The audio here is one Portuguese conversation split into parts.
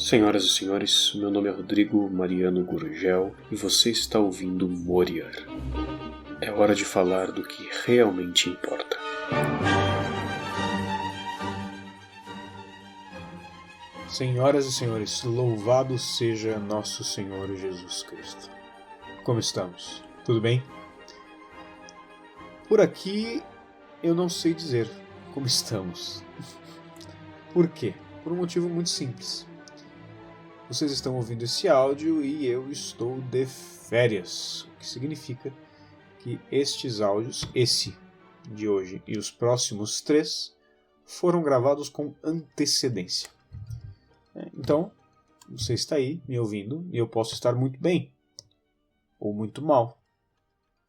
Senhoras e senhores, meu nome é Rodrigo Mariano Gurgel e você está ouvindo Moriar. É hora de falar do que realmente importa. Senhoras e senhores, louvado seja nosso Senhor Jesus Cristo. Como estamos? Tudo bem? Por aqui eu não sei dizer como estamos. Por quê? Por um motivo muito simples. Vocês estão ouvindo esse áudio e eu estou de férias, o que significa que estes áudios, esse de hoje e os próximos 3, foram gravados com antecedência. Então, você está aí me ouvindo e eu posso estar muito bem ou muito mal.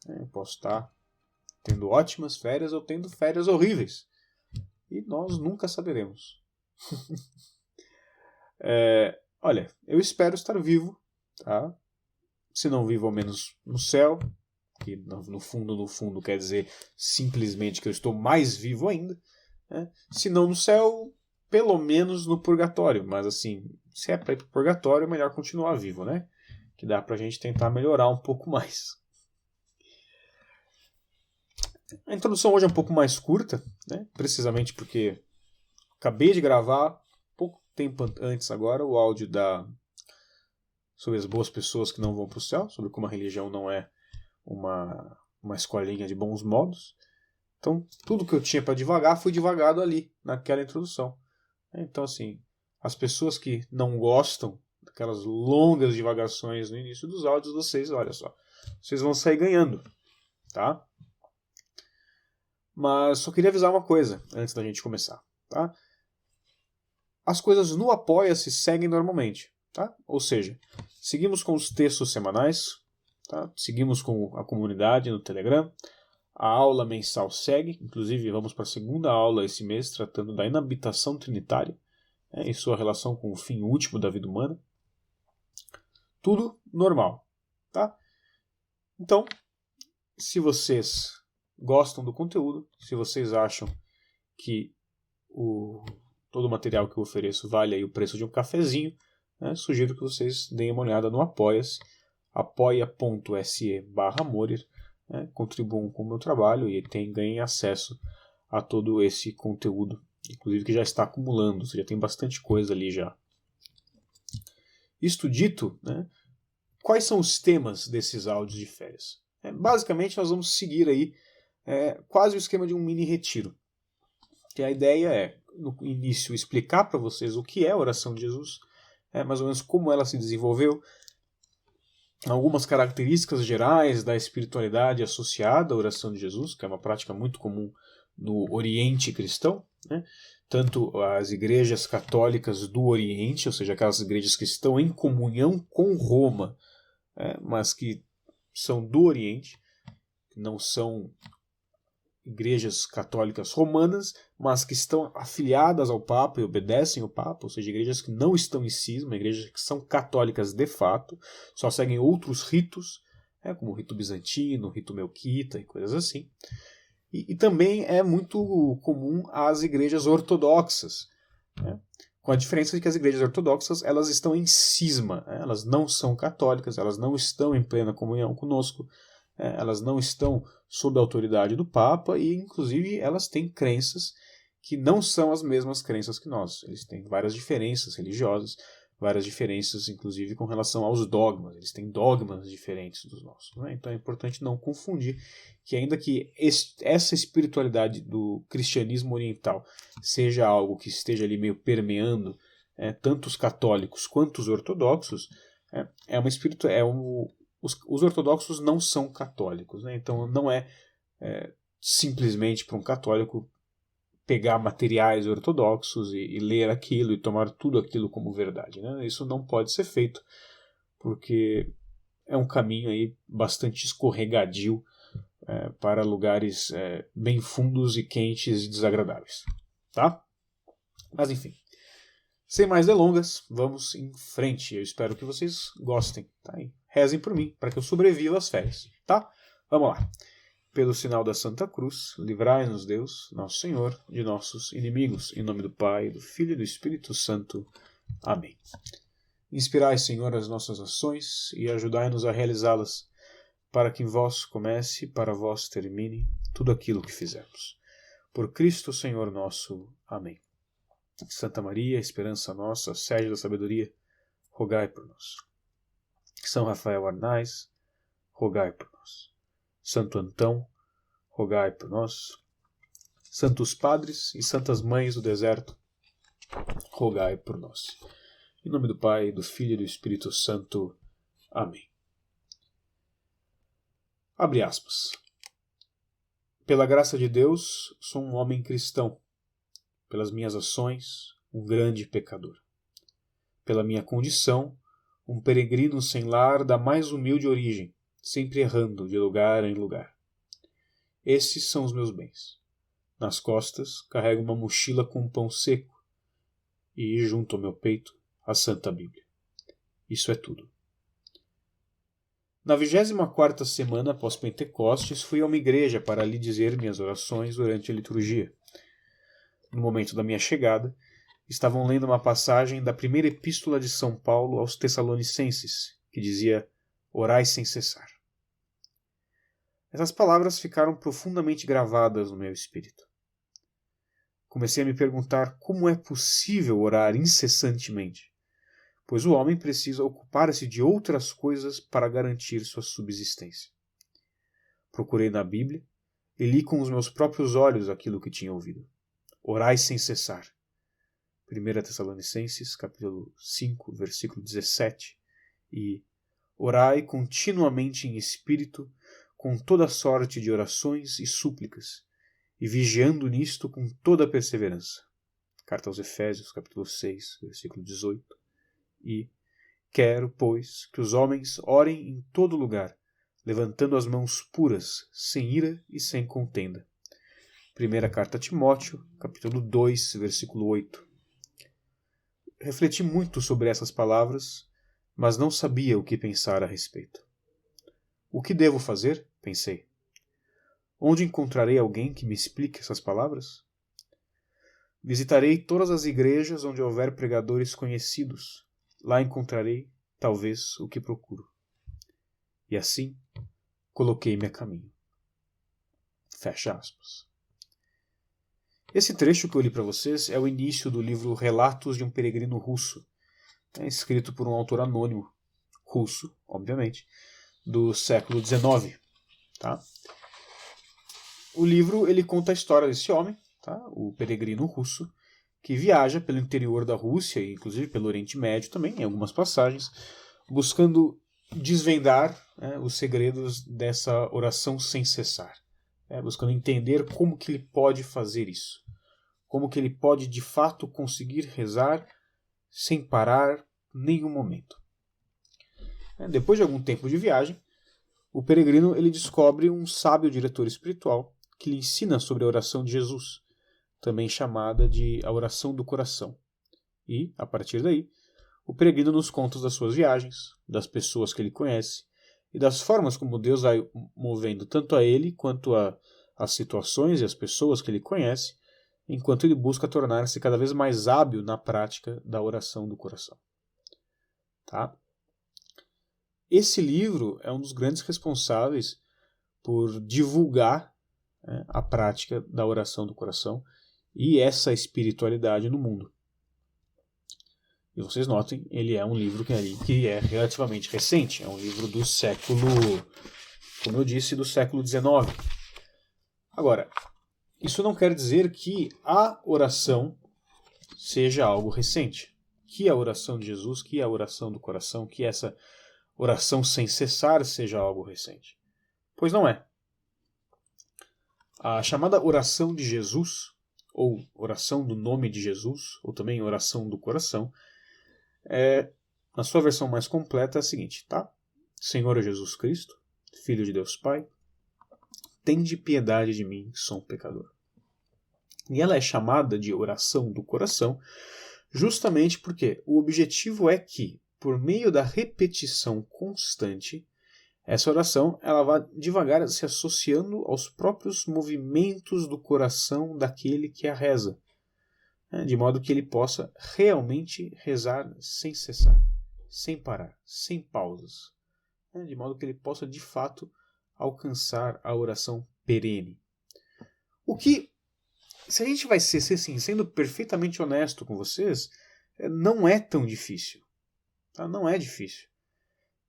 Eu posso estar tendo ótimas férias ou tendo férias horríveis. E nós nunca saberemos. Olha, eu espero estar vivo, tá? Se não vivo, ao menos no céu, que no fundo quer dizer simplesmente que eu estou mais vivo ainda. Né? Se não no céu, pelo menos no purgatório. Mas assim, se é para ir para o purgatório, é melhor continuar vivo, né? Que dá pra gente tentar melhorar um pouco mais. A introdução hoje é um pouco mais curta, né? Precisamente porque acabei de gravar pouco tempo antes agora o áudio sobre as boas pessoas que não vão para o céu, sobre como a religião não é uma escolinha de bons modos. Então, tudo que eu tinha para divagar foi divagado ali, naquela introdução. Então, assim, as pessoas que não gostam daquelas longas divagações no início dos áudios, vocês, olha só, vocês vão sair ganhando, tá? Mas só queria avisar uma coisa antes da gente começar, tá? As coisas no Apoia-se seguem normalmente, tá? Ou seja, seguimos com os textos semanais, tá? Seguimos com a comunidade no Telegram, a aula mensal segue, inclusive vamos para a segunda aula esse mês, tratando da inabitação trinitária, e sua relação com o fim último da vida humana. Tudo normal, tá? Então, se vocês gostam do conteúdo, se vocês acham que todo o material que eu ofereço vale aí o preço de um cafezinho, né, sugiro que vocês deem uma olhada no Apoia-se, apoia.se/morir, né, contribuam com o meu trabalho e ganhem acesso a todo esse conteúdo, inclusive que já está acumulando, você já tem bastante coisa ali já. Isto dito, né, quais são os temas desses áudios de férias? Basicamente nós vamos seguir aí quase o esquema de um mini retiro. Que a ideia é, no início, explicar para vocês o que é a oração de Jesus, mais ou menos como ela se desenvolveu, algumas características gerais da espiritualidade associada à oração de Jesus, que é uma prática muito comum no Oriente cristão, né? Tanto as igrejas católicas do Oriente, ou seja, aquelas igrejas que estão em comunhão com Roma, mas que são do Oriente, não são igrejas católicas romanas, mas que estão afiliadas ao Papa e obedecem ao Papa, ou seja, igrejas que não estão em cisma, igrejas que são católicas de fato, só seguem outros ritos, como o rito bizantino, o rito melquita e coisas assim. E também é muito comum as igrejas ortodoxas, com a diferença de que as igrejas ortodoxas elas estão em cisma, elas não são católicas, elas não estão em plena comunhão conosco, elas não estão sob a autoridade do Papa e, inclusive, elas têm crenças que não são as mesmas crenças que nós. Eles têm várias diferenças religiosas, várias diferenças, inclusive, com relação aos dogmas. Eles têm dogmas diferentes dos nossos. Então é importante não confundir que, ainda que essa espiritualidade do cristianismo oriental seja algo que esteja ali meio permeando tanto os católicos quanto os ortodoxos, os ortodoxos não são católicos, né? Então não é simplesmente para um católico pegar materiais ortodoxos e ler aquilo e tomar tudo aquilo como verdade, né? Isso não pode ser feito, porque é um caminho aí bastante escorregadio para lugares bem fundos e quentes e desagradáveis. Tá? Mas enfim, sem mais delongas, vamos em frente. Eu espero que vocês gostem, tá? E rezem por mim, para que eu sobreviva às férias, tá? Vamos lá. Pelo sinal da Santa Cruz, livrai-nos Deus, nosso Senhor, de nossos inimigos. Em nome do Pai, do Filho e do Espírito Santo. Amém. Inspirai, Senhor, as nossas ações e ajudai-nos a realizá-las, para que em vós comece e para vós termine tudo aquilo que fizermos. Por Cristo, Senhor nosso. Amém. Santa Maria, esperança nossa, sede da sabedoria, rogai por nós. São Rafael Arnais, rogai por nós. Santo Antão, rogai por nós. Santos Padres e Santas Mães do Deserto, rogai por nós. Em nome do Pai, do Filho e do Espírito Santo. Amém. Abre aspas. Pela graça de Deus, sou um homem cristão. Pelas minhas ações, um grande pecador. Pela minha condição, um peregrino sem lar da mais humilde origem, sempre errando de lugar em lugar. Esses são os meus bens. Nas costas, carrego uma mochila com um pão seco e, junto ao meu peito, a Santa Bíblia. Isso é tudo. Na 24ª semana após Pentecostes, fui a uma igreja para ali dizer minhas orações durante a liturgia. No momento da minha chegada, estavam lendo uma passagem da primeira epístola de São Paulo aos Tessalonicenses, que dizia: orai sem cessar. Essas palavras ficaram profundamente gravadas no meu espírito. Comecei a me perguntar como é possível orar incessantemente, pois o homem precisa ocupar-se de outras coisas para garantir sua subsistência. Procurei na Bíblia e li com os meus próprios olhos aquilo que tinha ouvido. Orai sem cessar. 1 Tessalonicenses, capítulo 5, versículo 17. E orai continuamente em espírito, com toda sorte de orações e súplicas, e vigiando nisto com toda perseverança. Carta aos Efésios, capítulo 6, versículo 18. E quero, pois, que os homens orem em todo lugar, levantando as mãos puras, sem ira e sem contenda. Primeira carta a Timóteo, capítulo 2, versículo 8. Refleti muito sobre essas palavras, mas não sabia o que pensar a respeito. O que devo fazer? Pensei. Onde encontrarei alguém que me explique essas palavras? Visitarei todas as igrejas onde houver pregadores conhecidos. Lá encontrarei, talvez, o que procuro. E assim, coloquei-me a caminho. Fecha aspas. Esse trecho que eu li para vocês é o início do livro Relatos de um Peregrino Russo, escrito por um autor anônimo, russo, obviamente, do século XIX. Tá? O livro ele conta a história desse homem, tá? O peregrino russo, que viaja pelo interior da Rússia e inclusive pelo Oriente Médio também, em algumas passagens, buscando desvendar os segredos dessa oração sem cessar, buscando entender como que ele pode fazer isso, como que ele pode de fato conseguir rezar sem parar nenhum momento. Depois de algum tempo de viagem, o peregrino ele descobre um sábio diretor espiritual que lhe ensina sobre a oração de Jesus, também chamada de a oração do coração. E, a partir daí, o peregrino nos conta das suas viagens, das pessoas que ele conhece e das formas como Deus vai movendo tanto a ele quanto as situações e as pessoas que ele conhece, enquanto ele busca tornar-se cada vez mais hábil na prática da oração do coração. Tá? Esse livro é um dos grandes responsáveis por divulgar a prática da oração do coração e essa espiritualidade no mundo. E vocês notem, ele é um livro que é relativamente recente, é um livro do século, como eu disse, do século XIX. Agora, isso não quer dizer que a oração seja algo recente, que a oração de Jesus, que a oração do coração, que essa oração sem cessar seja algo recente. Pois não é. A chamada oração de Jesus, ou oração do nome de Jesus, ou também oração do coração, na sua versão mais completa é a seguinte, tá? Senhor Jesus Cristo, Filho de Deus Pai, tende piedade de mim, que sou um pecador. E ela é chamada de oração do coração justamente porque o objetivo é que, por meio da repetição constante, essa oração ela vai devagar se associando aos próprios movimentos do coração daquele que a reza, de modo que ele possa realmente rezar sem cessar. sem parar, sem pausas, né? De modo que ele possa de fato alcançar a oração perene. O que, se a gente vai ser assim, sendo perfeitamente honesto com vocês, não é tão difícil. Tá? Não é difícil.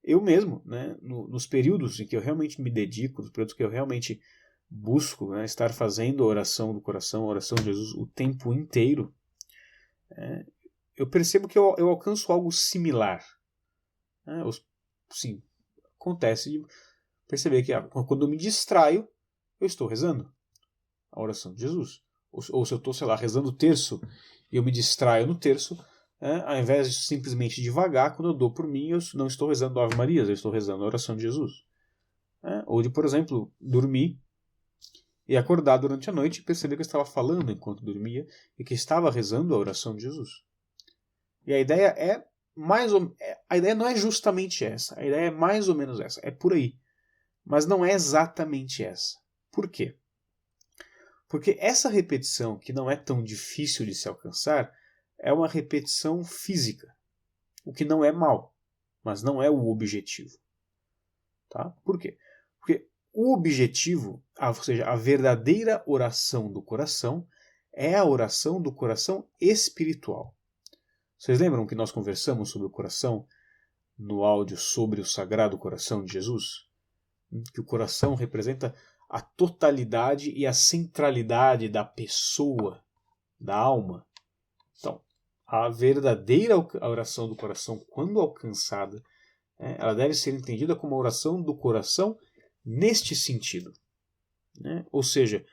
Eu mesmo, né, nos períodos em que eu realmente me dedico, nos períodos que eu realmente busco, né, estar fazendo a oração do coração, a oração de Jesus o tempo inteiro, eu percebo que eu alcanço algo similar. Né? Sim, acontece de perceber que quando eu me distraio, eu estou rezando a oração de Jesus. Ou se eu estou, sei lá, rezando o terço e eu me distraio no terço, ao invés de simplesmente devagar, quando eu dou por mim, eu não estou rezando Ave Marias, eu estou rezando a oração de Jesus. Ou de, por exemplo, dormir e acordar durante a noite e perceber que eu estava falando enquanto dormia e que estava rezando a oração de Jesus. E a ideia a ideia não é justamente essa, a ideia é mais ou menos essa, é por aí. Mas não é exatamente essa. Por quê? Porque essa repetição, que não é tão difícil de se alcançar, é uma repetição física, o que não é mal, mas não é o objetivo. Tá? Por quê? Porque o objetivo, ou seja, a verdadeira oração do coração, é a oração do coração espiritual. Vocês lembram que nós conversamos sobre o coração no áudio sobre o Sagrado Coração de Jesus? Que o coração representa a totalidade e a centralidade da pessoa, da alma. Então, a verdadeira oração do coração, quando alcançada, ela deve ser entendida como a oração do coração neste sentido. Ou seja,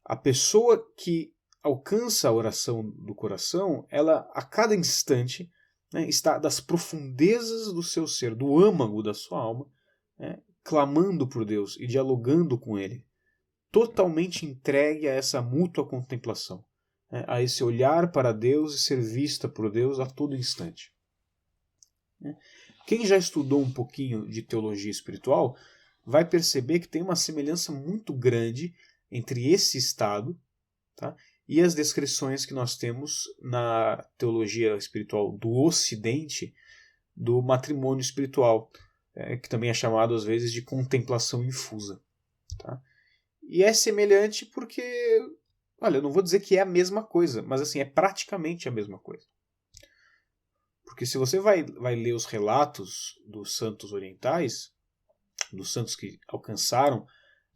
a pessoa que alcança a oração do coração, ela a cada instante está das profundezas do seu ser, do âmago da sua alma, clamando por Deus e dialogando com Ele, totalmente entregue a essa mútua contemplação, a esse olhar para Deus e ser vista por Deus a todo instante. Quem já estudou um pouquinho de teologia espiritual vai perceber que tem uma semelhança muito grande entre esse estado, tá, e as descrições que nós temos na teologia espiritual do Ocidente do matrimônio espiritual, que também é chamado às vezes de contemplação infusa. Tá? E é semelhante porque, olha, eu não vou dizer que é a mesma coisa, mas assim, é praticamente a mesma coisa. Porque se você vai ler os relatos dos santos orientais, dos santos que alcançaram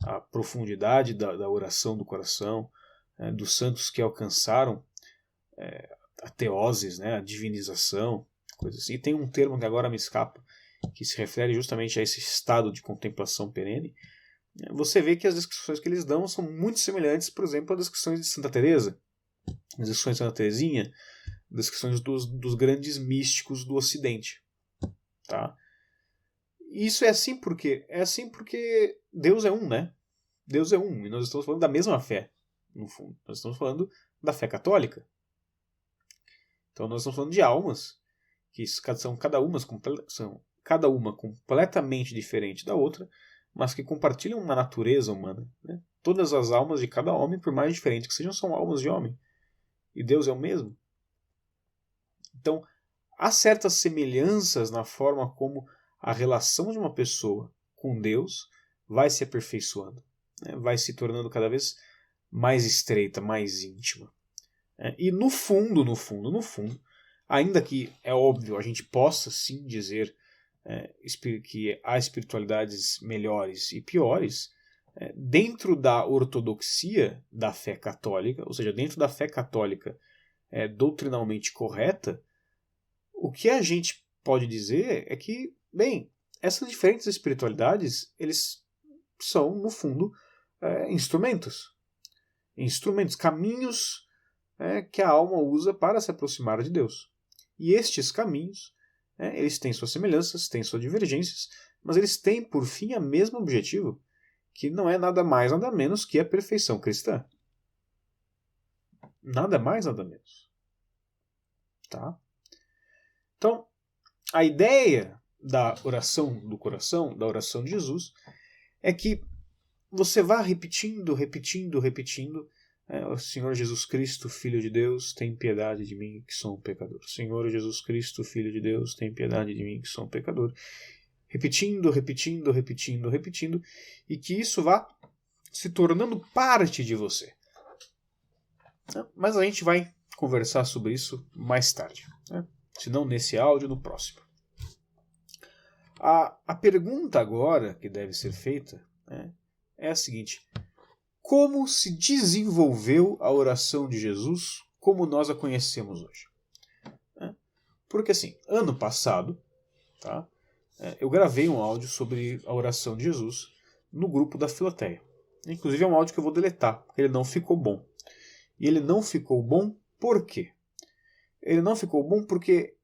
a profundidade da oração do coração, dos santos que alcançaram a teoses, a divinização, coisa assim. E tem um termo que agora me escapa, que se refere justamente a esse estado de contemplação perene. Você vê que as descrições que eles dão são muito semelhantes, por exemplo, às descrições de Santa Teresa, as descrições de Santa Teresinha, descrições dos grandes místicos do Ocidente. Tá? E isso é assim porque Deus é um, né? Deus é um, e nós estamos falando da mesma fé, no fundo. Nós estamos falando da fé católica. Então nós estamos falando de almas que são cada uma completamente diferente da outra, mas que compartilham uma natureza humana. Né? Todas as almas de cada homem, por mais diferentes que sejam, são almas de homem. E Deus é o mesmo. Então, há certas semelhanças na forma como a relação de uma pessoa com Deus vai se aperfeiçoando, vai se tornando cada vez mais estreita, mais íntima. E no fundo, ainda que é óbvio a gente possa sim dizer que há espiritualidades melhores e piores, dentro da ortodoxia da fé católica, ou seja, dentro da fé católica doutrinalmente correta, o que a gente pode dizer é que, bem, essas diferentes espiritualidades, eles são, no fundo, instrumentos, caminhos que a alma usa para se aproximar de Deus. E estes caminhos, eles têm suas semelhanças, têm suas divergências, mas eles têm, por fim, o mesmo objetivo, que não é nada mais, nada menos que a perfeição cristã. Nada mais, nada menos. Tá? Então, a ideia da oração do coração, da oração de Jesus, é que você vá repetindo, O Senhor Jesus Cristo, Filho de Deus, tem piedade de mim, que sou um pecador. Senhor Jesus Cristo, Filho de Deus, tem piedade de mim, que sou um pecador. Repetindo, repetindo, repetindo, repetindo, e que isso vá se tornando parte de você. Mas a gente vai conversar sobre isso mais tarde, né? Se não nesse áudio, no próximo. A pergunta agora que deve ser feita, né, é a seguinte: como se desenvolveu a oração de Jesus como nós a conhecemos hoje? Porque assim, ano passado, tá, eu gravei um áudio sobre a oração de Jesus no grupo da Filoteia. Inclusive é um áudio que eu vou deletar, porque ele não ficou bom. E ele não ficou bom por quê? Ele não ficou bom porque,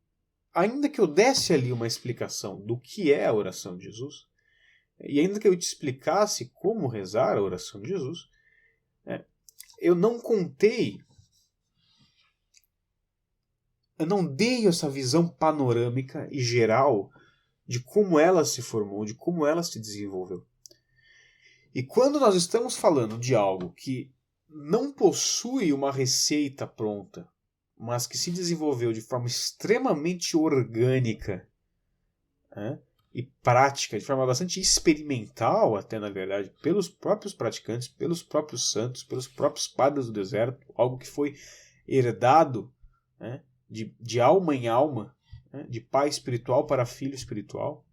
ainda que eu desse ali uma explicação do que é a oração de Jesus, e ainda que eu te explicasse como rezar a oração de Jesus, eu não contei, eu não dei essa visão panorâmica e geral de como ela se formou, de como ela se desenvolveu. E quando nós estamos falando de algo que não possui uma receita pronta, mas que se desenvolveu de forma extremamente orgânica, e prática, de forma bastante experimental, até na verdade, pelos próprios praticantes, pelos próprios santos, pelos próprios padres do deserto, algo que foi herdado, de alma em alma, de pai espiritual para filho espiritual,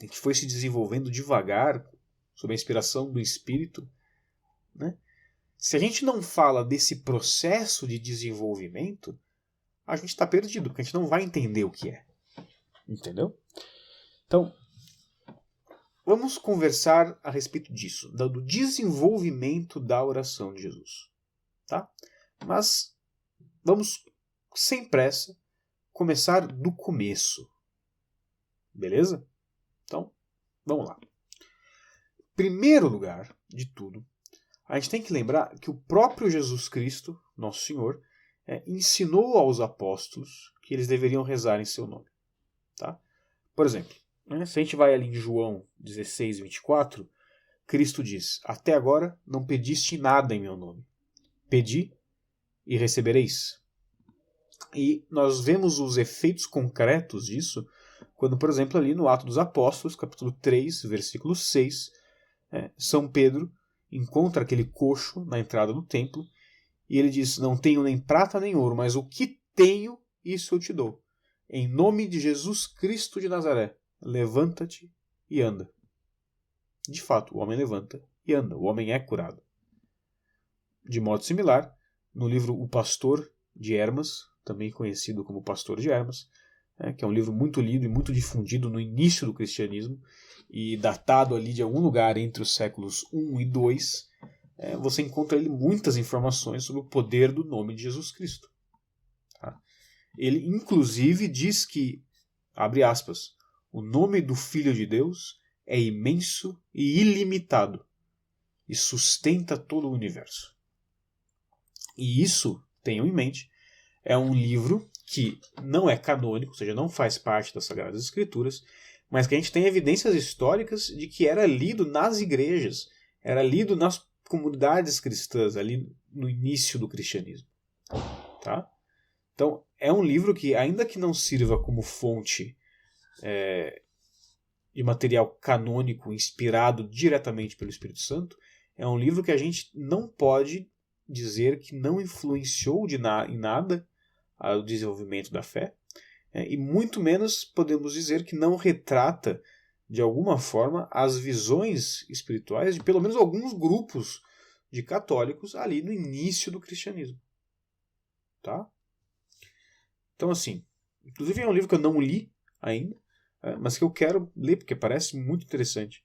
e que foi se desenvolvendo devagar, sob a inspiração do Espírito. Se a gente não fala desse processo de desenvolvimento, a gente está perdido, porque a gente não vai entender o que é. Entendeu? Então, vamos conversar a respeito disso, do desenvolvimento da oração de Jesus. Tá? Mas vamos, sem pressa, começar do começo. Beleza? Então, vamos lá. Primeiro lugar de tudo, a gente tem que lembrar que o próprio Jesus Cristo, nosso Senhor, ensinou aos apóstolos que eles deveriam rezar em seu nome. Tá? Por exemplo, se a gente vai ali em João 16, 24, Cristo diz: até agora não pediste nada em meu nome. Pedi e recebereis. E nós vemos os efeitos concretos disso quando, por exemplo, ali no Atos dos Apóstolos, capítulo 3, versículo 6, São Pedro encontra aquele coxo na entrada do templo e ele diz: não tenho nem prata nem ouro, mas o que tenho, isso eu te dou. Em nome de Jesus Cristo de Nazaré, levanta-te e anda. De fato, o homem levanta e anda, o homem é curado. De modo similar, no livro O Pastor de Hermas, também conhecido como Pastor de Hermas, que é um livro muito lido e muito difundido no início do cristianismo e datado ali de algum lugar entre os séculos 1 e 2, você encontra ali muitas informações sobre o poder do nome de Jesus Cristo. Tá? Ele, inclusive, diz que, abre aspas, o nome do Filho de Deus é imenso e ilimitado e sustenta todo o universo. E isso, tenham em mente, é um livro que não é canônico, ou seja, não faz parte das Sagradas Escrituras, mas que a gente tem evidências históricas de que era lido nas igrejas, era lido nas comunidades cristãs, ali no início do cristianismo. Tá? Então, é um livro que, ainda que não sirva como fonte de material canônico inspirado diretamente pelo Espírito Santo, é um livro que a gente não pode dizer que não influenciou em nada o desenvolvimento da fé, e muito menos podemos dizer que não retrata, de alguma forma, as visões espirituais de pelo menos alguns grupos de católicos ali no início do cristianismo. Tá? Então, assim, inclusive é um livro que eu não li ainda, mas que eu quero ler porque parece muito interessante.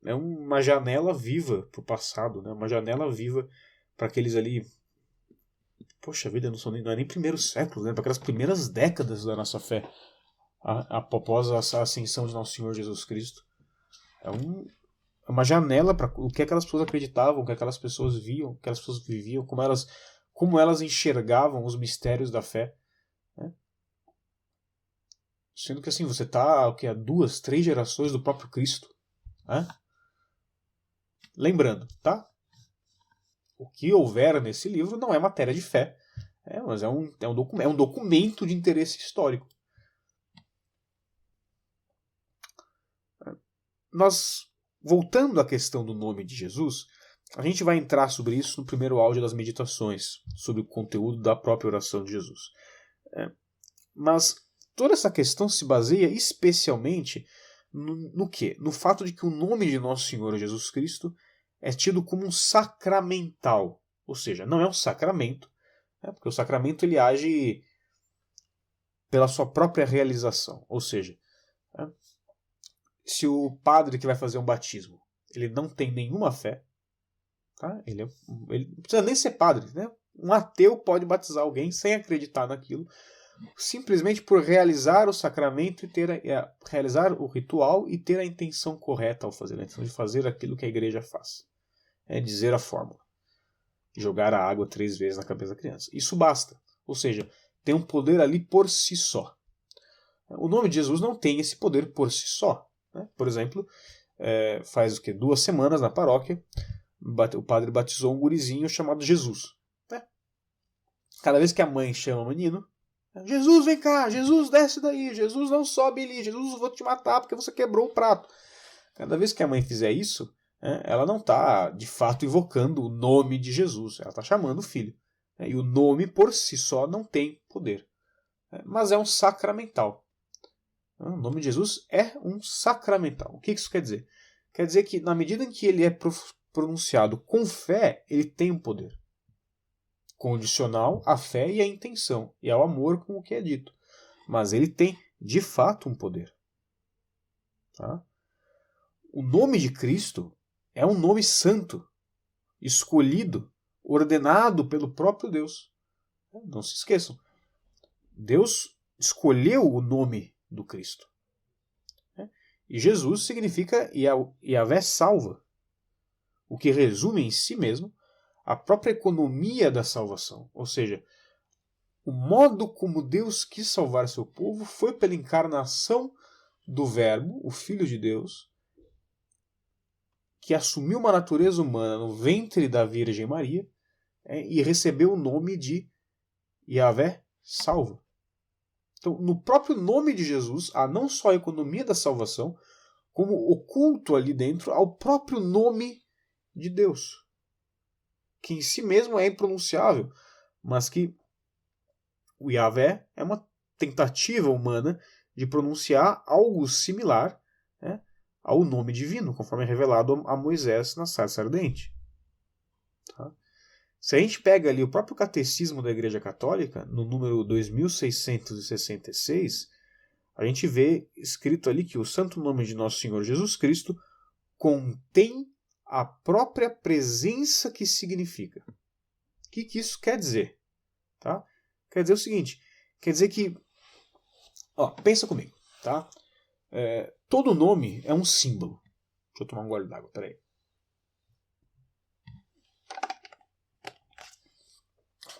É uma janela viva para o passado, né? Uma janela viva para aqueles ali, poxa vida, não é nem primeiro século, né? Para aquelas primeiras décadas da nossa fé, após a ascensão de Nosso Senhor Jesus Cristo. É uma janela para o que aquelas pessoas acreditavam, o que aquelas pessoas viam, o que aquelas pessoas viviam, como elas enxergavam os mistérios da fé. Né? Sendo que assim, você está há 2, 3 gerações do próprio Cristo. Né? Lembrando, tá? O que houver nesse livro não é matéria de fé, mas é um documento de interesse histórico. Nós, voltando à questão do nome de Jesus, a gente vai entrar sobre isso no primeiro áudio das meditações, sobre o conteúdo da própria oração de Jesus. Mas toda essa questão se baseia especialmente no quê? No fato de que o nome de Nosso Senhor Jesus Cristo é tido como um sacramental. Ou seja, não é um sacramento, porque o sacramento ele age pela sua própria realização. Ou seja, se o padre que vai fazer um batismo ele não tem nenhuma fé, tá? Ele não precisa nem ser padre, né? Um ateu pode batizar alguém sem acreditar naquilo, simplesmente por realizar o sacramento e realizar o ritual e ter a intenção correta ao fazer, a intenção de fazer aquilo que a igreja faz. É dizer a fórmula. Jogar a água 3 vezes na cabeça da criança. Isso basta. Ou seja, tem um poder ali por si só. O nome de Jesus não tem esse poder por si só. Né? Por exemplo, faz 2 semanas na paróquia, o padre batizou um gurizinho chamado Jesus. Né? Cada vez que a mãe chama o menino, Jesus, vem cá, Jesus, desce daí, Jesus, não sobe ali, Jesus, eu vou te matar porque você quebrou o prato. Cada vez que a mãe fizer isso, ela não está, de fato, invocando o nome de Jesus, ela está chamando o filho. E o nome, por si só, não tem poder. Mas é um sacramental. O nome de Jesus é um sacramental. O que isso quer dizer? Quer dizer que, na medida em que ele é pronunciado com fé, ele tem um poder. Condicional à fé e à intenção, e ao amor com o que é dito. Mas ele tem, de fato, um poder. Tá? O nome de Cristo é um nome santo, escolhido, ordenado pelo próprio Deus. Não se esqueçam. Deus escolheu o nome do Cristo. E Jesus significa Yahvé salva, o que resume em si mesmo a própria economia da salvação. Ou seja, o modo como Deus quis salvar seu povo foi pela encarnação do Verbo, o Filho de Deus, que assumiu uma natureza humana no ventre da Virgem Maria e recebeu o nome de Yahvé salva. Então, no próprio nome de Jesus, há não só a economia da salvação, como oculto ali dentro ao próprio nome de Deus, que em si mesmo é impronunciável, mas que o Yahvé é uma tentativa humana de pronunciar algo similar ao nome divino, conforme é revelado a Moisés na sarça ardente. Tá? Se a gente pega ali o próprio catecismo da Igreja Católica, no número 2666, a gente vê escrito ali que o santo nome de Nosso Senhor Jesus Cristo contém a própria presença que significa. O que isso quer dizer? Tá? Quer dizer o seguinte, quer dizer que, pensa comigo, tá? Todo nome é um símbolo. Deixa eu tomar um gole d'água, peraí.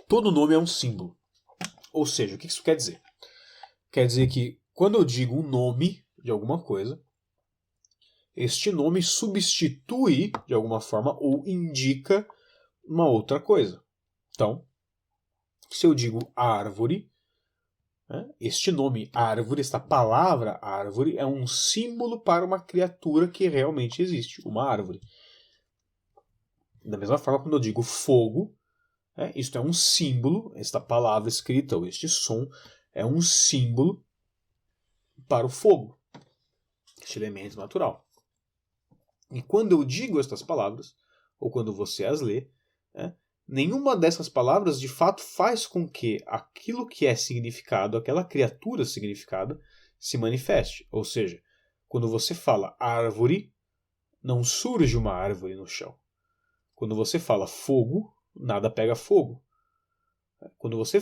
Todo nome é um símbolo. Ou seja, o que isso quer dizer? Quer dizer que quando eu digo um nome de alguma coisa, este nome substitui, de alguma forma, ou indica uma outra coisa. Então, se eu digo árvore, este nome árvore, esta palavra árvore, é um símbolo para uma criatura que realmente existe, uma árvore. Da mesma forma, quando eu digo fogo, isto é um símbolo, esta palavra escrita, ou este som, é um símbolo para o fogo, este elemento natural. E quando eu digo estas palavras, ou quando você as lê, nenhuma dessas palavras de fato faz com que aquilo que é significado, aquela criatura significada, se manifeste. Ou seja, quando você fala árvore, não surge uma árvore no chão. Quando você fala fogo, nada pega fogo. Quando você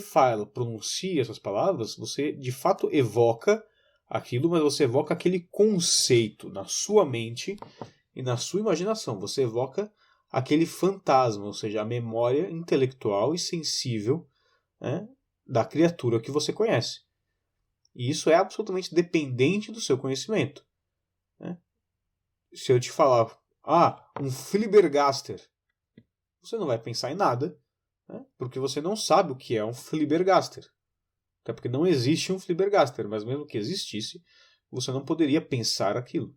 pronuncia essas palavras, você de fato evoca aquilo, mas você evoca aquele conceito na sua mente e na sua imaginação. Você evoca aquele fantasma, ou seja, a memória intelectual e sensível da criatura que você conhece. E isso é absolutamente dependente do seu conhecimento. Se eu te falar, um Flibbergaster, você não vai pensar em nada, né? Porque você não sabe o que é um Fliebergaster. Até porque não existe um Fliebergaster, mas mesmo que existisse, você não poderia pensar aquilo.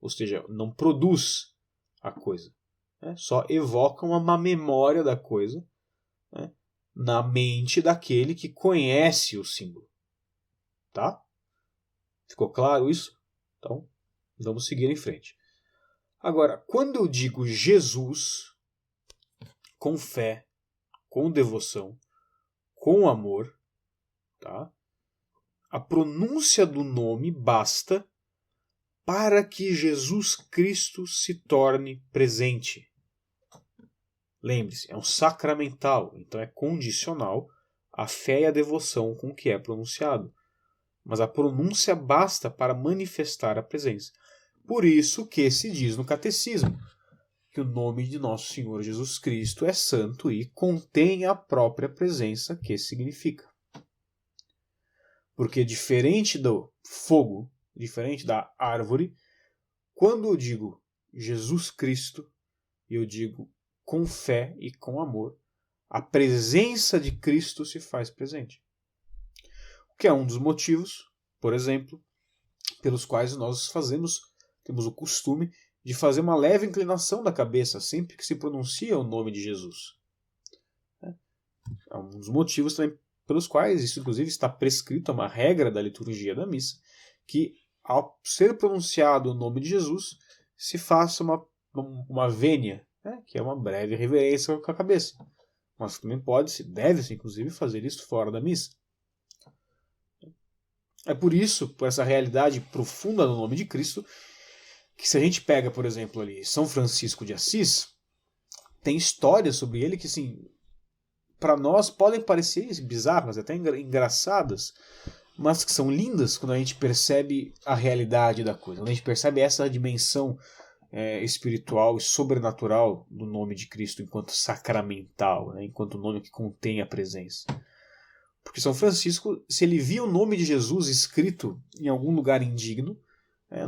Ou seja, não produz a coisa. Né? Só evoca uma memória da coisa, né? Na mente daquele que conhece o símbolo. Tá? Ficou claro isso? Então, vamos seguir em frente. Agora, quando eu digo Jesus, com fé, com devoção, com amor, tá? A pronúncia do nome basta para que Jesus Cristo se torne presente. Lembre-se, é um sacramental, então é condicional à fé e à devoção com que é pronunciado. Mas a pronúncia basta para manifestar a presença. Por isso que se diz no catecismo que o nome de nosso Senhor Jesus Cristo é santo e contém a própria presença que significa. Porque diferente do fogo, diferente da árvore, quando eu digo Jesus Cristo, eu digo com fé e com amor, a presença de Cristo se faz presente. O que é um dos motivos, por exemplo, pelos quais nós temos o costume de fazer uma leve inclinação da cabeça sempre que se pronuncia o nome de Jesus. É um dos motivos também pelos quais isso inclusive está prescrito, é uma regra da liturgia da missa, que ao ser pronunciado o nome de Jesus, se faça uma vênia, né, que é uma breve reverência com a cabeça. Mas também deve-se inclusive fazer isso fora da missa. É por isso, por essa realidade profunda do nome de Cristo, que se a gente pega, por exemplo, ali São Francisco de Assis, tem histórias sobre ele que, assim, para nós podem parecer bizarras, até engraçadas, mas que são lindas quando a gente percebe a realidade da coisa, quando a gente percebe essa dimensão espiritual e sobrenatural do nome de Cristo enquanto sacramental, né, enquanto nome que contém a presença. Porque São Francisco, se ele via o nome de Jesus escrito em algum lugar indigno,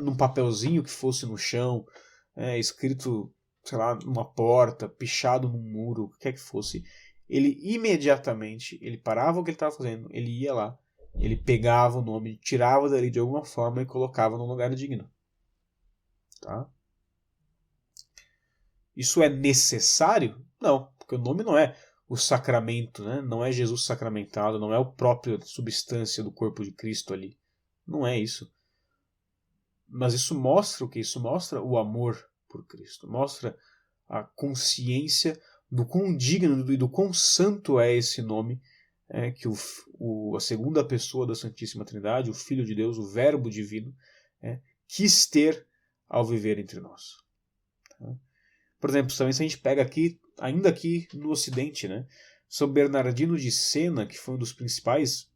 num papelzinho que fosse no chão, escrito, sei lá, numa porta, pichado num muro, o que quer que fosse, ele imediatamente, ele parava o que ele estava fazendo, ele ia lá, ele pegava o nome, tirava dali de alguma forma e colocava num lugar digno. Tá? Isso é necessário? Não, porque o nome não é o sacramento, né? Não é Jesus sacramentado, não é o próprio substância do corpo de Cristo ali. Não é isso. Mas isso mostra o que? Isso mostra o amor por Cristo. Mostra a consciência do quão digno e do quão santo é esse nome que a segunda pessoa da Santíssima Trindade, o Filho de Deus, o Verbo Divino, quis ter ao viver entre nós. Tá? Por exemplo, também se a gente pega aqui, ainda aqui no Ocidente, né, São Bernardino de Sena, que foi um dos principais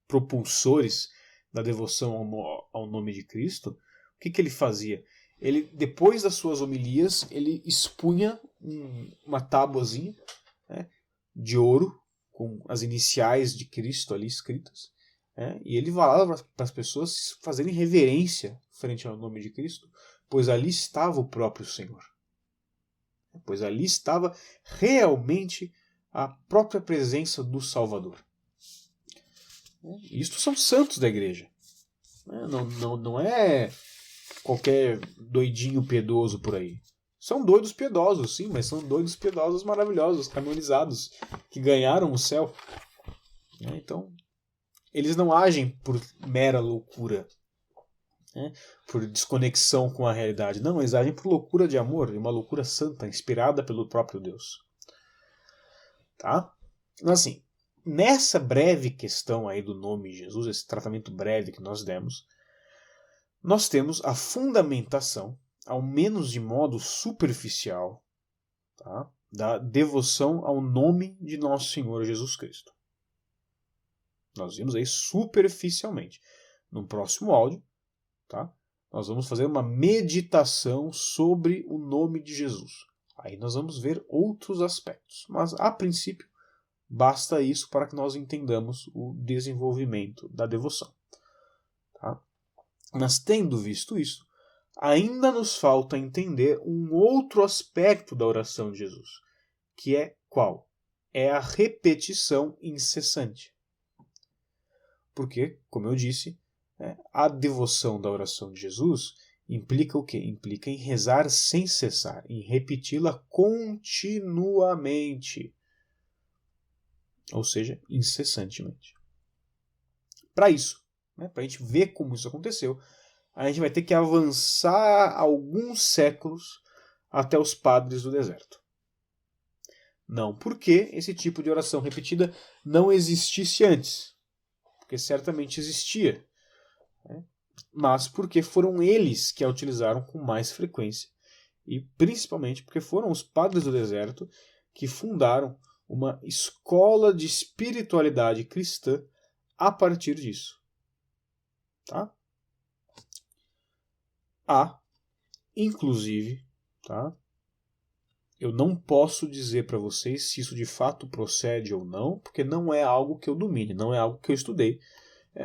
propulsores da devoção ao nome de Cristo, o que ele fazia? Ele, depois das suas homilias, ele expunha uma tábuazinha, né, de ouro, com as iniciais de Cristo ali escritas, e ele falava para as pessoas fazerem reverência frente ao nome de Cristo, pois ali estava o próprio Senhor. Pois ali estava realmente a própria presença do Salvador. Isto são santos da igreja. Não é qualquer doidinho piedoso por aí. São doidos piedosos, sim, mas são doidos piedosos maravilhosos, canonizados, que ganharam o céu. Então, eles não agem por mera loucura, por desconexão com a realidade. Não, eles agem por loucura de amor, uma loucura santa, inspirada pelo próprio Deus. Tá? Então, assim, nessa breve questão aí do nome de Jesus, esse tratamento breve que nós demos, nós temos a fundamentação, ao menos de modo superficial, tá, da devoção ao nome de nosso Senhor Jesus Cristo. Nós vimos aí superficialmente. No próximo áudio, tá, nós vamos fazer uma meditação sobre o nome de Jesus. Aí nós vamos ver outros aspectos. Mas, a princípio, basta isso para que nós entendamos o desenvolvimento da devoção. Tá? Mas, tendo visto isso, ainda nos falta entender um outro aspecto da oração de Jesus, que é qual? É a repetição incessante. Porque, como eu disse, a devoção da oração de Jesus implica o quê? Implica em rezar sem cessar, em repeti-la continuamente. Ou seja, incessantemente. Para isso, para a gente ver como isso aconteceu, a gente vai ter que avançar alguns séculos até os padres do deserto. Não porque esse tipo de oração repetida não existisse antes, porque certamente existia, mas porque foram eles que a utilizaram com mais frequência, e principalmente porque foram os padres do deserto que fundaram uma escola de espiritualidade cristã a partir disso. Tá? Inclusive, tá? Eu não posso dizer para vocês se isso de fato procede ou não, porque não é algo que eu domine, não é algo que eu estudei.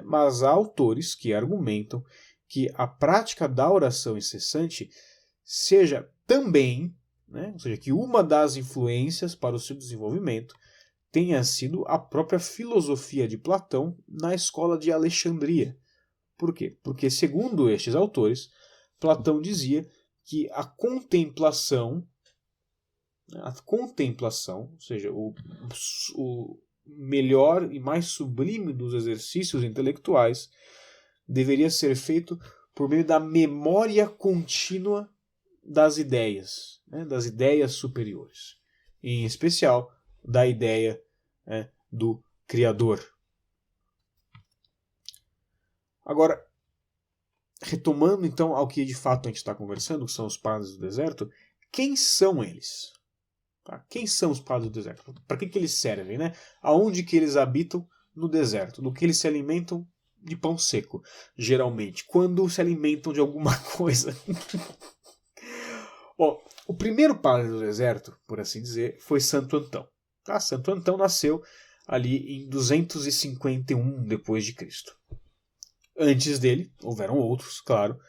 Mas há autores que argumentam que a prática da oração incessante seja também, ou seja, que uma das influências para o seu desenvolvimento tenha sido a própria filosofia de Platão na escola de Alexandria. Por quê? Porque, segundo estes autores, Platão dizia que a contemplação, ou seja, o melhor e mais sublime dos exercícios intelectuais, deveria ser feito por meio da memória contínua das ideias superiores, em especial da ideia do Criador. Agora, retomando então ao que de fato a gente está conversando, que são os padres do deserto, quem são eles? Quem são os padres do deserto? Para que eles servem? Aonde que eles habitam no deserto? Do que eles se alimentam? De pão seco, geralmente. Quando se alimentam de alguma coisa. O primeiro padre do deserto, por assim dizer, foi Santo Antão. Santo Antão nasceu ali em 251 depois de Cristo. Antes dele, houveram outros, claro,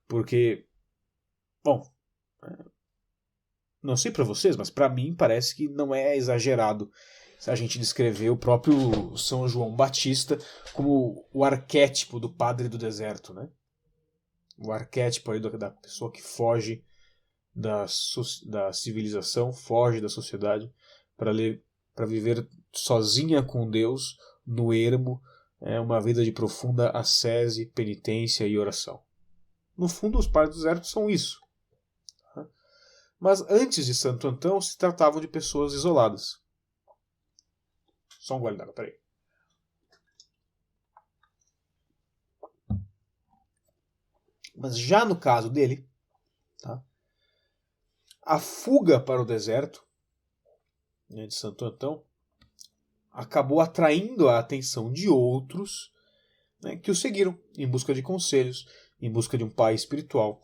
porque, não sei para vocês, mas para mim parece que não é exagerado se a gente descrever o próprio São João Batista como o arquétipo do padre do deserto, O arquétipo aí da pessoa que foge da civilização, foge da sociedade para viver sozinha com Deus no ermo, uma vida de profunda ascese, penitência e oração. No fundo, os padres do deserto são isso. Mas antes de Santo Antão, se tratavam de pessoas isoladas. Só um gole d'água, peraí. Mas já no caso dele, a fuga para o deserto de Santo Antão acabou atraindo a atenção de outros que o seguiram em busca de conselhos, em busca de um pai espiritual.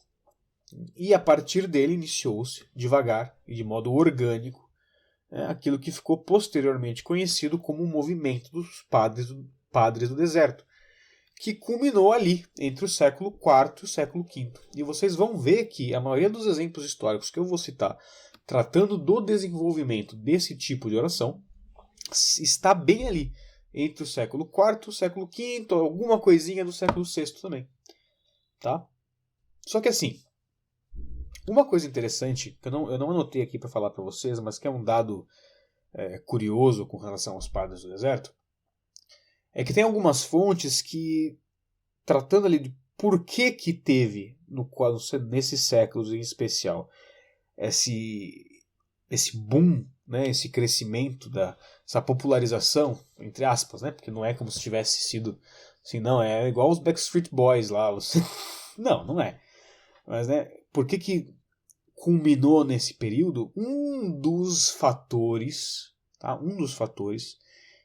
E a partir dele iniciou-se, devagar e de modo orgânico, aquilo que ficou posteriormente conhecido como o movimento dos padres do deserto, que culminou ali, entre o século IV e o século V. E vocês vão ver que a maioria dos exemplos históricos que eu vou citar, tratando do desenvolvimento desse tipo de oração, está bem ali, entre o século IV e o século V, alguma coisinha do século VI também. Tá? Só que assim, uma coisa interessante, que eu não anotei aqui para falar para vocês, mas que é um dado curioso com relação aos padres do deserto, é que tem algumas fontes que, tratando ali de por que teve, nesses séculos em especial, esse boom, esse crescimento, essa popularização, entre aspas, porque não é como se tivesse sido assim, não, é igual os Backstreet Boys lá. Não é. Mas, por que culminou nesse período? Um dos fatores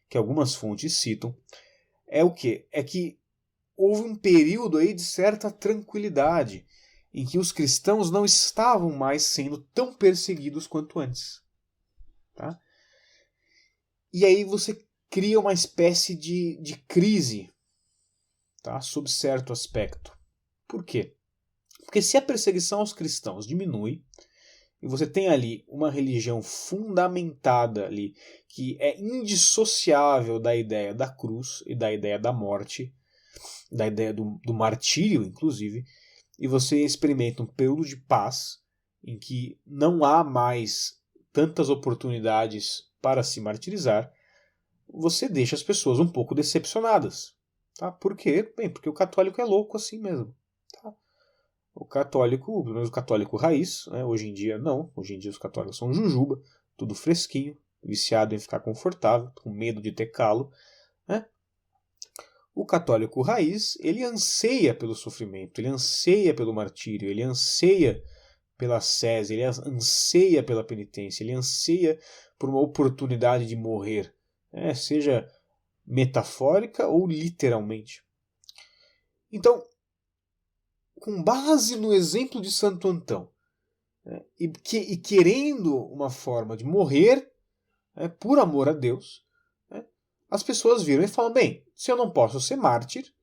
que algumas fontes citam é o quê? É que houve um período aí de certa tranquilidade em que os cristãos não estavam mais sendo tão perseguidos quanto antes. Tá? E aí você cria uma espécie de crise, sob certo aspecto. Por quê? Porque se a perseguição aos cristãos diminui, e você tem ali uma religião fundamentada ali, que é indissociável da ideia da cruz e da ideia da morte, da ideia do martírio, inclusive, e você experimenta um período de paz em que não há mais tantas oportunidades para se martirizar, você deixa as pessoas um pouco decepcionadas. Tá? Por quê? Bem, porque o católico é louco assim mesmo. Tá? O católico, pelo menos o católico raiz, né? Hoje em dia não, hoje em dia os católicos são jujuba, tudo fresquinho, viciado em ficar confortável, com medo de ter calo. Né? O católico raiz, ele anseia pelo sofrimento, ele anseia pelo martírio, ele anseia pela sese, ele anseia pela penitência, ele anseia por uma oportunidade de morrer, seja metafórica ou literalmente. Então, com base no exemplo de Santo Antão, e querendo uma forma de morrer por amor a Deus, as pessoas viram e falam, bem, se eu não posso ser mártir,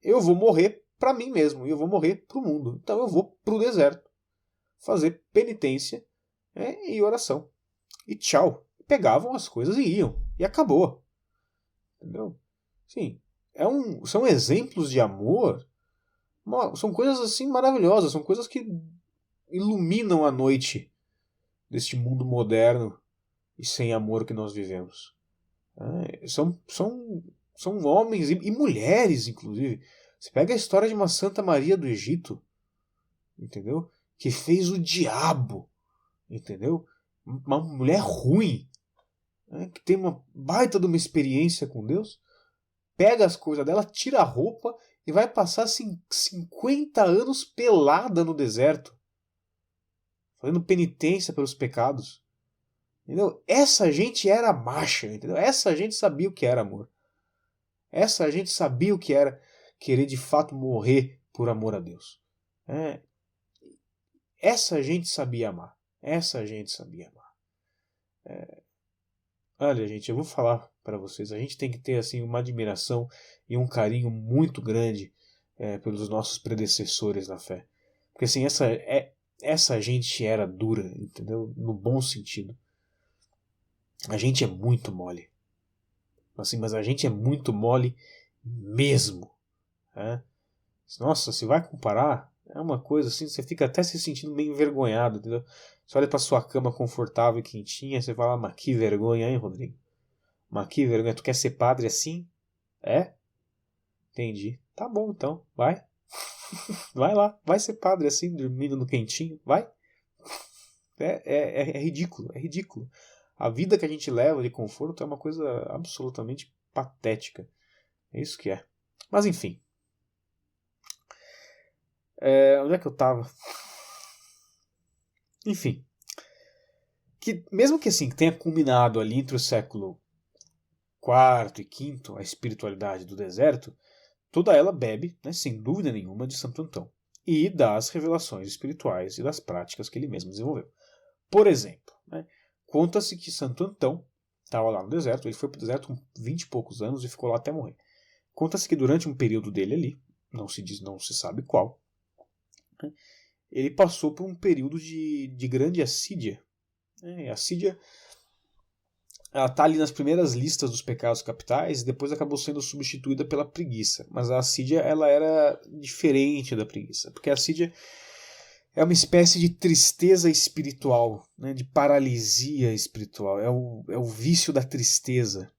eu vou morrer para mim mesmo, e eu vou morrer para o mundo. Então eu vou para o deserto, fazer penitência e oração. E tchau. Pegavam as coisas e iam. E acabou. Entendeu? Sim. São exemplos de amor. São coisas assim maravilhosas. São coisas que iluminam a noite deste mundo moderno e sem amor que nós vivemos. São homens e mulheres, inclusive. Você pega a história de uma Santa Maria do Egito, entendeu? Que fez o diabo, entendeu? Uma mulher ruim, que tem uma baita de uma experiência com Deus, pega as coisas dela, tira a roupa e vai passar 50 anos pelada no deserto, fazendo penitência pelos pecados. Entendeu? Essa gente era macha, entendeu? Essa gente sabia o que era amor. Essa gente sabia o que era querer de fato morrer por amor a Deus. Essa gente sabia amar. Essa gente sabia amar. Olha, gente, eu vou falar para vocês. A gente tem que ter assim uma admiração e um carinho muito grande pelos nossos predecessores na fé. Porque assim, essa gente era dura, entendeu? No bom sentido. A gente é muito mole. Assim, mas a gente é muito mole mesmo. Nossa, se vai comparar, é uma coisa assim, você fica até se sentindo meio envergonhado, entendeu? Você olha pra sua cama confortável e quentinha, você fala, mas que vergonha, hein, Rodrigo? Mas que vergonha, tu quer ser padre assim? É? Entendi. Tá bom, então, vai. Vai lá, vai ser padre assim, dormindo no quentinho, vai. É ridículo, é ridículo. A vida que a gente leva de conforto é uma coisa absolutamente patética. É isso que é. Mas enfim. Onde é que eu tava? Enfim. Que mesmo que assim tenha culminado ali entre o século IV e V a espiritualidade do deserto, toda ela bebe, sem dúvida nenhuma, de Santo Antão e das revelações espirituais e das práticas que ele mesmo desenvolveu. Por exemplo, conta-se que Santo Antão estava lá no deserto, ele foi para o deserto com 20 e poucos anos e ficou lá até morrer. Conta-se que durante um período dele ali, não se sabe qual, ele passou por um período de grande assídia. A assídia está ali nas primeiras listas dos pecados capitais e depois acabou sendo substituída pela preguiça. Mas a assídia ela era diferente da preguiça, porque a assídia é uma espécie de tristeza espiritual, de paralisia espiritual. É o vício da tristeza.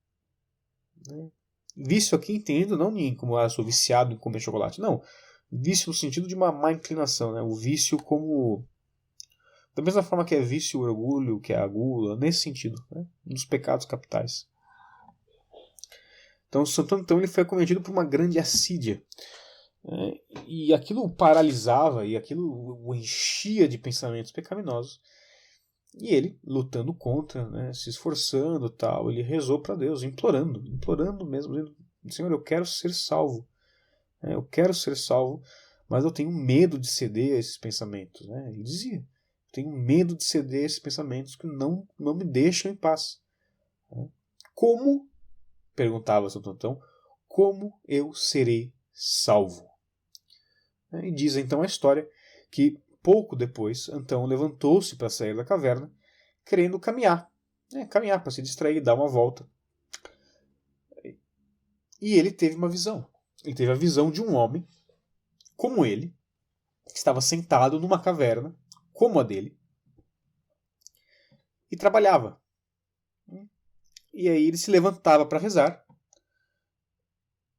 Vício aqui entendo, não como sou viciado em comer chocolate. Não, vício no sentido de uma má inclinação. O vício como... Da mesma forma que é vício o orgulho, que é a gula, nesse sentido, um dos pecados capitais. Então Santo Antão ele foi acometido por uma grande assídia. E aquilo o paralisava, e aquilo o enchia de pensamentos pecaminosos. E ele, lutando contra, se esforçando, tal, ele rezou para Deus, implorando mesmo, dizendo, Senhor, eu quero ser salvo. Eu quero ser salvo, mas eu tenho medo de ceder a esses pensamentos. Ele dizia, tenho medo de ceder a esses pensamentos que não me deixam em paz. Como, perguntava Santo Antão, como eu serei salvo? E diz então a história que pouco depois Antão levantou-se para sair da caverna, querendo caminhar, caminhar para se distrair, dar uma volta. E ele teve uma visão. Ele teve a visão de um homem, como ele, que estava sentado numa caverna, como a dele, e trabalhava. E aí ele se levantava para rezar,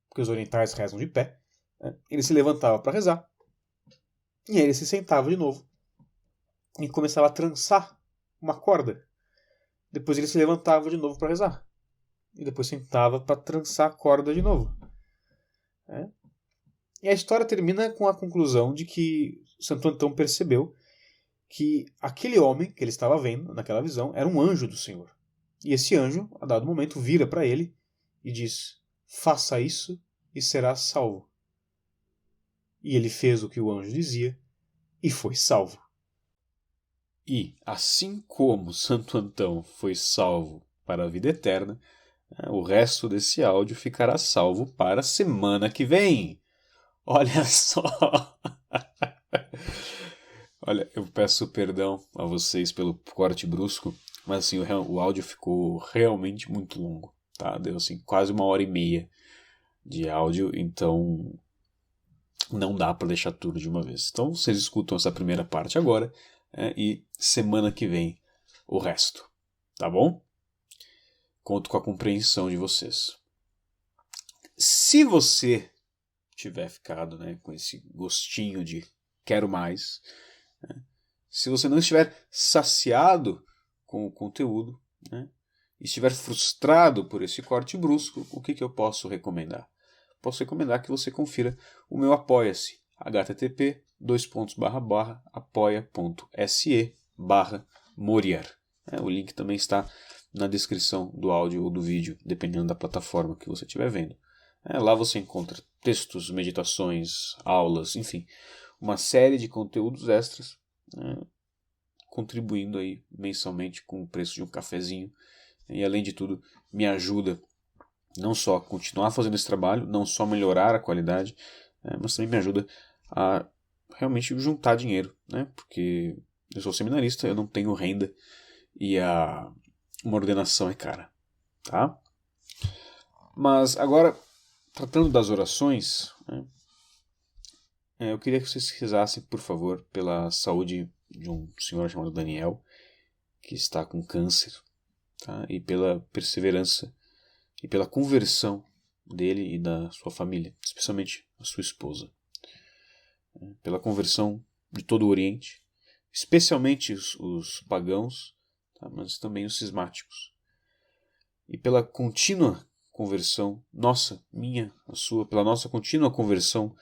porque os orientais rezam de pé. Ele se levantava para rezar, e aí ele se sentava de novo e começava a trançar uma corda. Depois ele se levantava de novo para rezar, e depois sentava para trançar a corda de novo. E a história termina com a conclusão de que Santo Antão percebeu que aquele homem que ele estava vendo naquela visão era um anjo do Senhor. E esse anjo, a dado momento, vira para ele e diz: faça isso e serás salvo. E ele fez o que o anjo dizia e foi salvo. E, assim como Santo Antão foi salvo para a vida eterna, o resto desse áudio ficará salvo para a semana que vem. Olha só! Olha, eu peço perdão a vocês pelo corte brusco, mas assim, o áudio ficou realmente muito longo, tá? Deu assim quase 1h30 de áudio, então não dá para deixar tudo de uma vez. Então vocês escutam essa primeira parte agora, e semana que vem o resto, tá bom? Conto com a compreensão de vocês. Se você tiver ficado, com esse gostinho de quero mais, se você não estiver saciado com o conteúdo, e estiver frustrado por esse corte brusco, o que eu posso recomendar? Posso recomendar que você confira o meu Apoia-se, http://apoia.se/Morier. O link também está na descrição do áudio ou do vídeo, dependendo da plataforma que você estiver vendo. Lá você encontra textos, meditações, aulas, enfim, uma série de conteúdos extras, contribuindo aí mensalmente com o preço de um cafezinho. E além de tudo, me ajuda não só a continuar fazendo esse trabalho, não só melhorar a qualidade, mas também me ajuda a realmente juntar dinheiro, porque eu sou seminarista, eu não tenho renda e uma ordenação é cara, tá? Mas agora, tratando das orações, eu queria que vocês rezassem, por favor, pela saúde de um senhor chamado Daniel, que está com câncer, tá? E pela perseverança e pela conversão dele e da sua família, especialmente a sua esposa. Pela conversão de todo o Oriente, especialmente os pagãos, tá? Mas também os cismáticos. E pela contínua conversão, a sua, pela nossa contínua conversão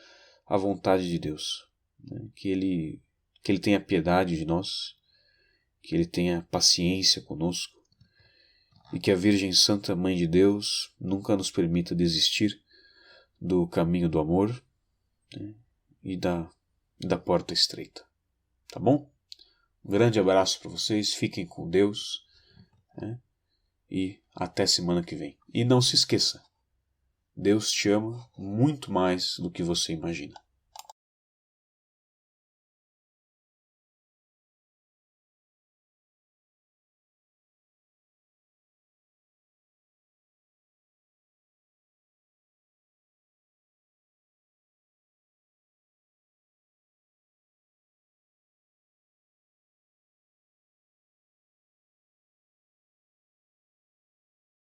à vontade de Deus. Que Ele tenha piedade de nós, que Ele tenha paciência conosco, e que a Virgem Santa, Mãe de Deus, nunca nos permita desistir do caminho do amor, e da porta estreita. Tá bom? Um grande abraço para vocês, fiquem com Deus, e até semana que vem. E não se esqueça, Deus te ama muito mais do que você imagina.